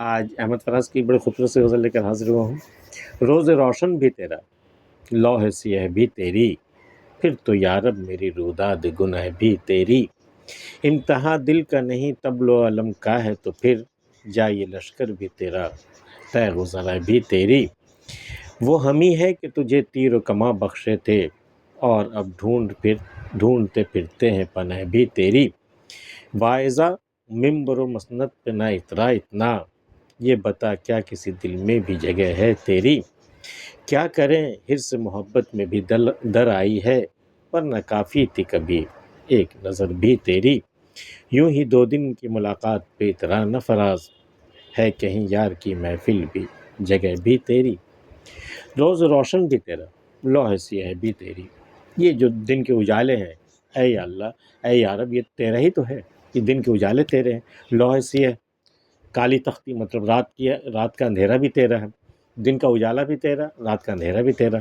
آج احمد فراز کی بڑی خوبصورت سی غزل لے کر حاضر ہوا ہوں۔ روز روشن بھی تیرا، لوح سیہ بھی تیری، پھر تو یارب میری روداد گناہ بھی تیری۔ امتحاں دل کا نہیں طبل و علم کا ہے تو پھر جائے لشکر بھی تیرا، تیغ و ذرہ بھی تیری۔ وہ ہم ہی ہے کہ تجھے تیر و کماں بخشے تھے، اور اب ڈھونڈتے پھرتے ہیں پناہ بھی تیری۔ واعظہ ممبر و مسند پہ نہ اترا اتنا، یہ بتا کیا کسی دل میں بھی جگہ ہے تیری۔ کیا کریں حرص محبت میں بھی در آئی ہے، ورنہ کافی تھی کبھی ایک نظر بھی تیری۔ یوں ہی 2 دن کی ملاقات پہ اترا نہ فراز، ہے کہیں یار کی محفل بھی جگہ بھی تیری۔ روز روشن بھی تیرا، لوح سیہ بھی تیری۔ یہ جو دن کے اجالے ہیں، اے یا اللہ، اے یا رب، یہ تیرا ہی تو ہے۔ یہ دن کے اجالے تیرے ہیں، لوح سیہ کالی تختی، مطلب رات کا اندھیرا بھی تیرا ہے، دن کا اجالا بھی تیرا، رات کا اندھیرا بھی تیرا،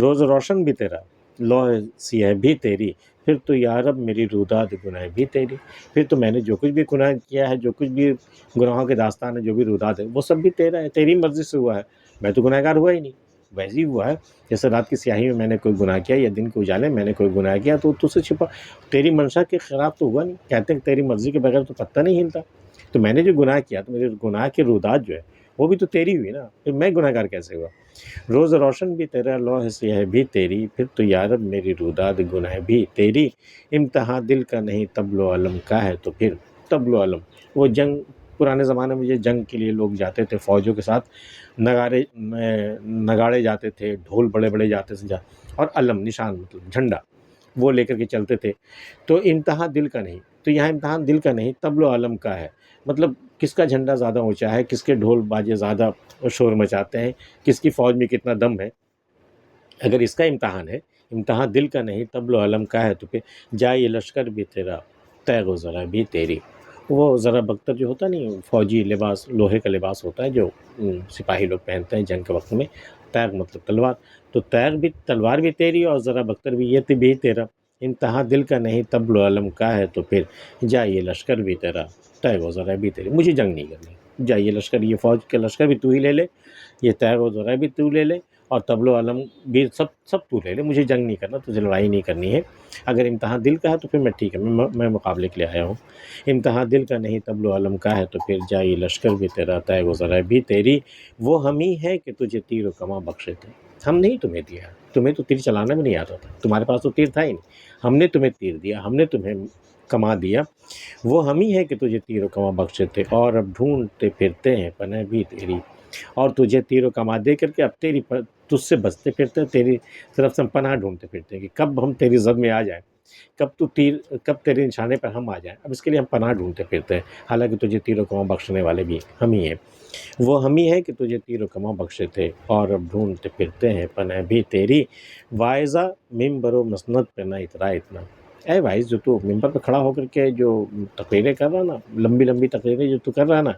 روز روشن بھی تیرا، لوح سیہ بھی تیری، پھر تو یا رب میری روداد گناہ بھی تیری۔ پھر تو میں نے جو کچھ بھی گناہ کیا ہے، جو کچھ بھی گناہوں کے داستان ہے، جو بھی روداد ہے، وہ سب بھی تیرا ہے، تیری مرضی سے ہوا ہے۔ میں تو گناہ گار ہوا ہی نہیں، ویسے ہی ہوا ہے جیسے رات کی سیاہی میں نے کوئی گناہ کیا، یا دن کے اجالے میں نے کوئی گناہ کیا، تو تجھ سے چھپا، تیری منشا کے خلاف تو ہوا نہیں۔ کہتے ہیں کہ تیری مرضی کے بغیر تو پتہ نہیں ہلتا، تو میں نے جو گناہ کیا تو میرے گناہ کے روداد جو ہے وہ بھی تو تیری ہوئی نا، پھر میں گناہ گار کیسے ہوا۔ روز روشن بھی تیرا، لوح سیہ بھی تیری، پھر تو یارب میری روداد گناہ بھی تیری۔ امتحاں دل کا نہیں طبل و علم کا ہے تو پھر، طبل و علم وہ جنگ، پرانے زمانے میں یہ جنگ کے لیے لوگ جاتے تھے فوجوں کے ساتھ، نگاڑے جاتے تھے، ڈھول بڑے بڑے جاتے تھے، اور علم نشان مطلب جھنڈا وہ لے کر کے چلتے تھے۔ تو امتحان دل کا نہیں، تو یہاں امتحان دل کا نہیں طبل و علم کا ہے، مطلب کس کا جھنڈا زیادہ اونچا ہے، کس کے ڈھول باجے زیادہ شور مچاتے ہیں، کس کی فوج میں کتنا دم ہے۔ اگر اس کا امتحان ہے، امتحان دل کا نہیں طبل و علم کا ہے تو پھر جائے لشکر بھی تیرا، تیغ و ذرہ بھی تیری۔ وہ ذرہ بختر جو ہوتا نہیں، فوجی لباس، لوہے کا لباس ہوتا ہے جو سپاہی لوگ پہنتے ہیں جنگ کے وقت میں، تیغ مطلب تلوار، تو تیغ بھی، تلوار بھی تیری، اور ذرہ بختر بھی، یہ بھی تیرا۔ امتحان دل کا نہیں طبل و علم کا ہے تو پھر جائے لشکر بھی تیرا، تیغ و ذرہ بھی تیری۔ مجھے جنگ نہیں کرنی، جائے لشکر، یہ فوج کے لشکر بھی تو ہی لے لے، یہ تیغ و ذرہ بھی تو لے لے، اور طبل و علم بھی سب تو لے لے، مجھے جنگ نہیں کرنا، تجھے لڑائی نہیں کرنی ہے۔ اگر امتحان دل کا ہے تو پھر میں ٹھیک ہے، میں مقابلے کے لیے آیا ہوں۔ امتحان دل کا نہیں طبل و علم کا ہے تو پھر جائے لشکر بھی تیرا، تیغ و ذرہ بھی تیری۔ وہ ہم ہی ہے کہ تجھے تیر و کماں بخشے تھے، ہم نہیں تمہیں دیا، تمہیں تو تیر چلانا بھی نہیں آتا تھا، تمہارے پاس تو تیر تھا ہی نہیں، ہم نے تمہیں تیر دیا، ہم نے تمہیں کما دیا۔ وہ ہم ہی ہے کہ تجھے تیر و کماں بخشے تھے، اور اب ڈھونڈتے پھرتے ہیں پناہ بھی تیری۔ اور تجھے تیر و کماں دے کر کے اب تجھ سے بچتے پھرتے ہیں، تیری طرف سے ہم پناہ ڈھونڈتے پھرتے ہیں کہ کب ہم تیری زد میں آ جائیں، کب تیرے نشانے پر ہم آ جائیں، اب اس کے لیے ہم پناہ ڈھونڈتے پھرتے ہیں، حالانکہ تجھے تیر و کماں بخشنے والے بھی ہم ہی ہیں۔ وہ ہم ہی ہے کہ تجھے تیر و کماں بخشے تھے، اور اب ڈھونڈتے پھرتے ہیں پناہ بھی تیری۔ واعظہ ممبر و مسند پہ نہ اترا اتنا، اے وائز جو تو ممبر پہ کھڑا ہو کر کے جو تقریریں کر رہا نا، لمبی لمبی تقریریں جو تو کر رہا نا،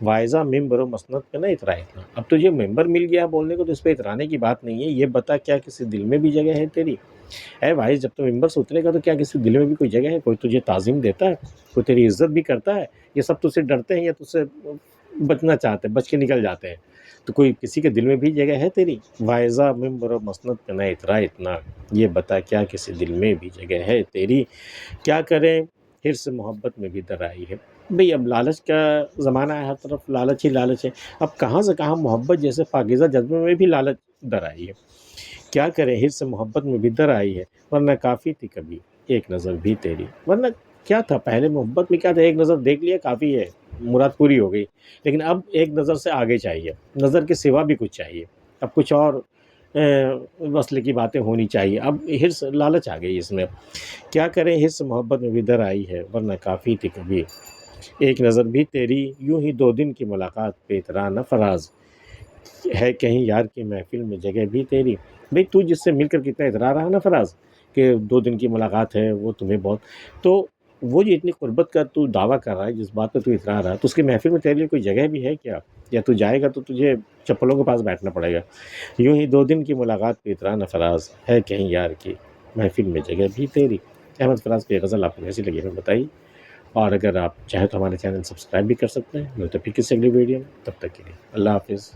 واعظہ ممبر و مسند پہ نہ اترا اتنا، اب تجھے ممبر مل گیا بولنے کو تو اس پہ اترانے کی بات نہیں ہے، یہ بتا کیا کسی دل میں بھی جگہ ہے تیری۔ اے وائز جب تو ممبر سے اترے گا تو کیا کسی دل میں بھی کوئی جگہ ہے، کوئی تجھے تعظیم دیتا ہے، کوئی تیری عزت بھی کرتا ہے، یہ سب تجھ سے ڈرتے ہیں یا تجھ سے بچنا چاہتے ہیں، بچ کے نکل جاتے ہیں، تو کوئی کسی کے دل میں بھی جگہ ہے تیری۔ واعظہ ممبر و مسند پہ نہ اترا اتنا، یہ بتا کیا کسی دل میں بھی جگہ ہے تیری۔ کیا کریں حرص محبت میں بھی در آئی ہے، بھئی اب لالچ کا زمانہ ہے، ہر طرف لالچ ہی لالچ ہے، اب کہاں سے کہاں محبت جیسے پاکیزہ جذبے میں بھی لالچ در آئی ہے۔ کیا کریں حرص محبت میں بھی در آئی ہے، ورنہ کافی تھی کبھی ایک نظر بھی تیری۔ ورنہ کیا تھا پہلے محبت میں، کیا تھا، ایک نظر دیکھ لیا کافی ہے، مراد پوری ہو گئی، لیکن اب ایک نظر سے آگے چاہیے، نظر کے سوا بھی کچھ چاہیے، اب کچھ اور وصل کی باتیں ہونی چاہیے، اب حرص لالچ آ گئی اس میں۔ کیا کریں حرص محبت میں بھی در آئی ہے، ورنہ کافی تھی کبھی ایک نظر بھی تیری۔ یوں ہی 2 دن کی ملاقات پہ اترا نہ فراز، ہے کہیں یار کی محفل میں جگہ بھی تیری۔ بھئی تو جس سے مل کر کتنا اترا رہا نا فراز، کہ 2 دن کی ملاقات ہے، وہ تمہیں بہت، تو وہ جو اتنی قربت کا تو دعویٰ کر رہا ہے، جس بات پہ تو اترا رہا ہے، تو اس کی محفل میں تیرے لیے کوئی جگہ بھی ہے کیا، یا تو جائے گا تو تجھے چپلوں کے پاس بیٹھنا پڑے گا۔ یوں ہی 2 دن کی ملاقات پہ اترا نہ فراز، ہے کہیں یار کی محفل میں جگہ بھی تیری۔ احمد فراز کی غزل آپ کو کیسی لگی ہمیں بتائیے، اور اگر آپ چاہیں تو ہمارے چینل سبسکرائب بھی کر سکتے ہیں. ملتے ہیں پھر کسی اگلی ویڈیو میں، تب تک کے لیے اللہ حافظ.